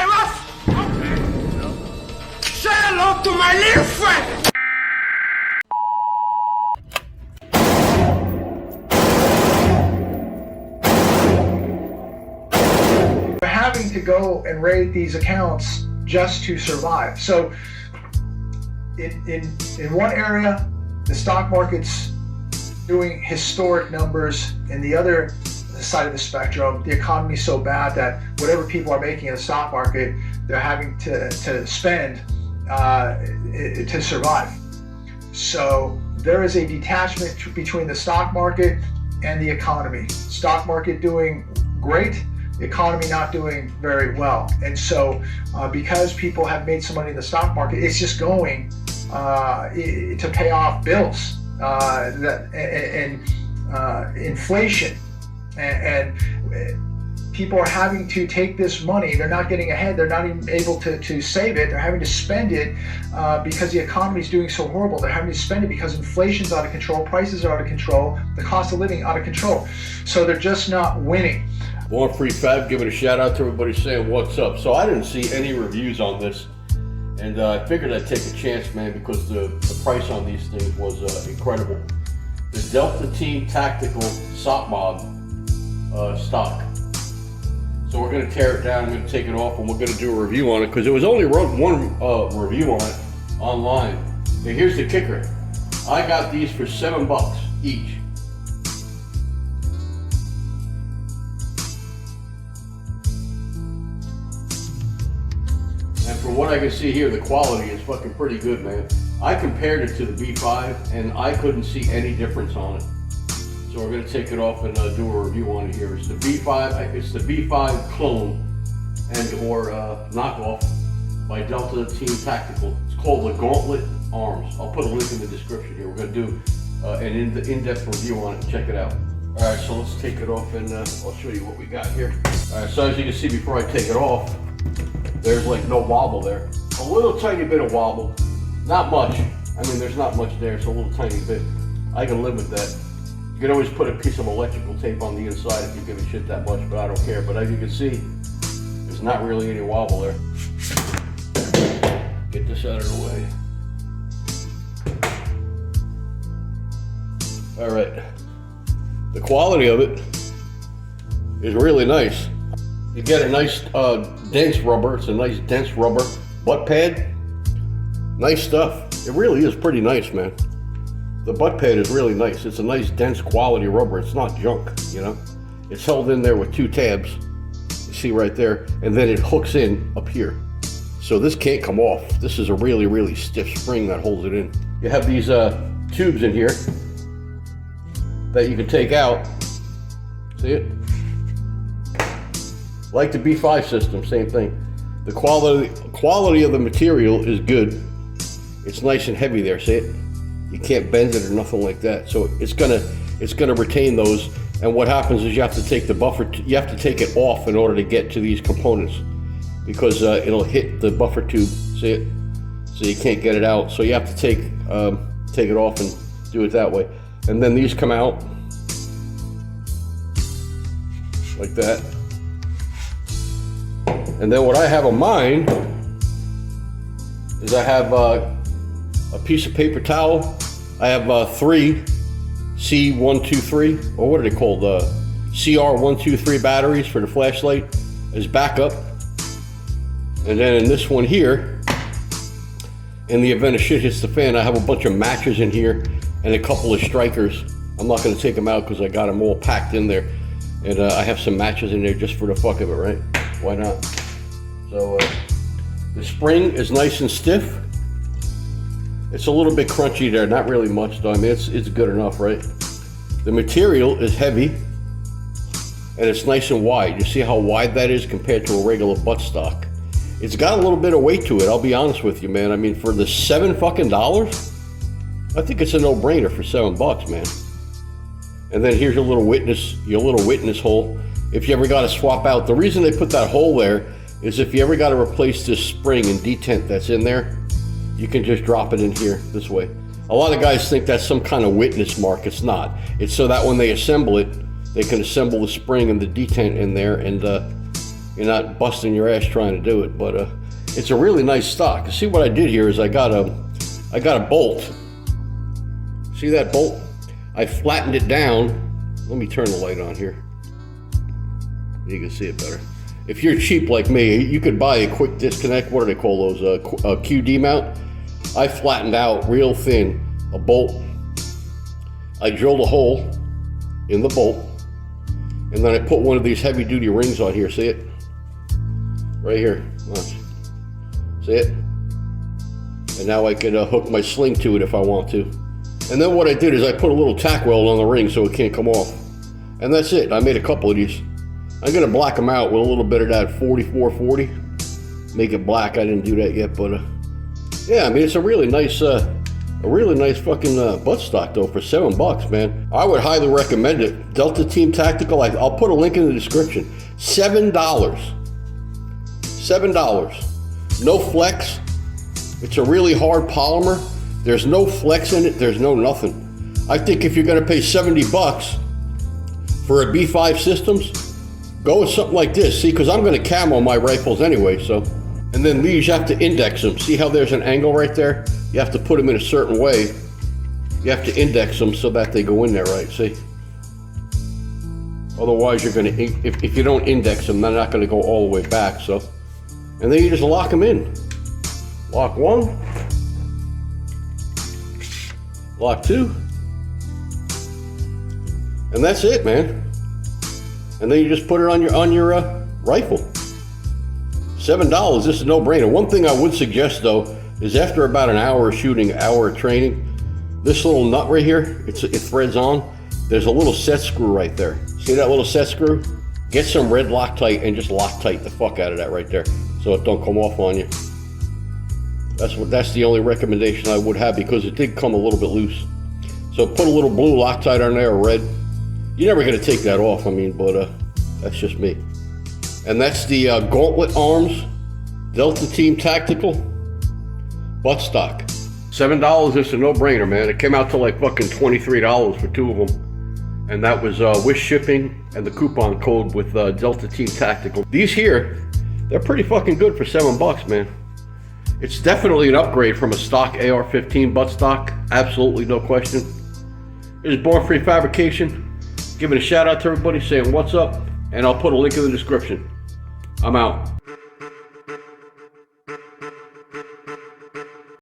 my boss! Okay. Say hello to my little friend! They're having to go and raid these accounts just to survive. So in one area, the stock market's doing historic numbers. In the other side of the spectrum, the economy's so bad that whatever people are making in the stock market, they're having to spend to survive. So there is a detachment between the stock market and the economy. Stock market doing great, the economy not doing very well. And so because people have made some money in the stock market, it's just going to pay off bills and inflation. And people are having to take this money. They're not getting ahead. They're not even able to save it. They're having to spend it because the economy is doing so horrible. They're having to spend it because inflation's out of control, prices are out of control, the cost of living out of control. So they're just not winning. Born Free Fab, giving a shout out to everybody saying what's up. So I didn't see any reviews on this, and I figured I'd take a chance, man, because the price on these things was incredible. The Delta Team Tactical Sopmod stock. So we're going to tear it down, I'm going to take it off, and we're going to do a review on it, because there was only one review on it online. And here's the kicker. I got these for $7 each. And from what I can see here, the quality is fucking pretty good, man. I compared it to the B5, and I couldn't see any difference on it. So we're going to take it off and do a review on it here. It's the B5. It's the B5 clone and or knockoff by Delta Team Tactical. It's called the Gauntlet Arms. I'll put a link in the description here. We're going to do an in-depth review on it. Check it out. All right, so let's take it off and I'll show you what we got here. All right, so as you can see, before I take it off, there's like no wobble there. A little tiny bit of wobble. Not much. I mean, there's not much there. It's a little tiny bit. I can live with that. You can always put a piece of electrical tape on the inside if you give a shit that much, but I don't care. But as you can see, there's not really any wobble there. Get this out of the way. All right. The quality of it is really nice. You get a nice dense rubber. It's a nice dense rubber butt pad. Nice stuff. It really is pretty nice, man. The butt pad is really nice. It's a nice dense quality rubber. It's not junk, you know. It's held in there with two tabs. You see right there, and then it hooks in up here. So this can't come off. This is a really, really stiff spring that holds it in. You have these tubes in here that you can take out. See it? Like the B5 system, same thing. The quality of the material is good. It's nice and heavy there, see it? You can't bend it or nothing like that. So it's gonna retain those. And what happens is you have to take the buffer, you have to take it off in order to get to these components, because it'll hit the buffer tube, see it? So you can't get it out. So you have to take it off and do it that way. And then these come out like that. And then what I have on mine is I have a piece of paper towel. I have 3 C123, or what are they called? CR123 batteries for the flashlight as backup. And then in this one here, in the event of shit hits the fan, I have a bunch of matches in here and a couple of strikers. I'm not going to take them out because I got them all packed in there. And I have some matches in there just for the fuck of it, right? Why not? So the spring is nice and stiff. It's a little bit crunchy there, not really much though. I mean, it's good enough, right? The material is heavy and it's nice and wide. You see how wide that is compared to a regular buttstock? It's got a little bit of weight to it, I'll be honest with you, man. I mean, for the $7 fucking, I think it's a no-brainer for $7, man. And then here's your little witness hole. If you ever got to swap out, the reason they put that hole there is if you ever got to replace this spring and detent that's in there, you can just drop it in here this way. A lot of guys think that's some kind of witness mark. It's not. It's so that when they assemble it, they can assemble the spring and the detent in there, and you're not busting your ass trying to do it. But it's a really nice stock. See what I did here is I got a bolt. See that bolt? I flattened it down. Let me turn the light on here. You can see it better. If you're cheap like me, you could buy a quick disconnect. What do they call those? A QD mount. I flattened out real thin a bolt. I drilled a hole in the bolt, and then I put one of these heavy duty rings on here. See it? Right here. Watch. See it? And now I can hook my sling to it if I want to. And then what I did is I put a little tack weld on the ring so it can't come off. And that's it. I made a couple of these. I'm gonna black them out with a little bit of that 4440. Make it black. I didn't do that yet, but yeah, I mean it's a really nice fucking buttstock though for $7, man. I would highly recommend it. Delta Team Tactical. I'll put a link in the description. $7. $7. No flex. It's a really hard polymer. There's no flex in it. There's no nothing. I think if you're gonna pay $70 for a B5 Systems, go with something like this. See, because I'm gonna camo my rifles anyway, so. And then these, you have to index them. See how there's an angle right there? You have to put them in a certain way. You have to index them so that they go in there right, see? Otherwise you're gonna, if you don't index them, they're not gonna go all the way back, so. And then you just lock them in. Lock one. Lock two. And that's it, man. And then you just put it on your rifle. $7, this is a no-brainer. One thing I would suggest though is after about an hour of shooting, hour of training, this little nut right here, it threads on. There's a little set screw right there. See that little set screw? Get some red Loctite and just Loctite the fuck out of that right there, so it don't come off on you. That's the only recommendation I would have, because it did come a little bit loose. So put a little blue Loctite on there, or red. You're never gonna take that off, I mean, but that's just me. And that's the Gauntlet Arms Delta Team Tactical buttstock. $7 is a no-brainer, man. It came out to like fucking $23 for two of them. And that was with shipping and the coupon code with Delta Team Tactical. These here, they're pretty fucking good for $7, man. It's definitely an upgrade from a stock AR-15 buttstock. Absolutely no question. It is Born Free Fabrication. Giving a shout out to everybody, saying what's up, and I'll put a link in the description. I'm out.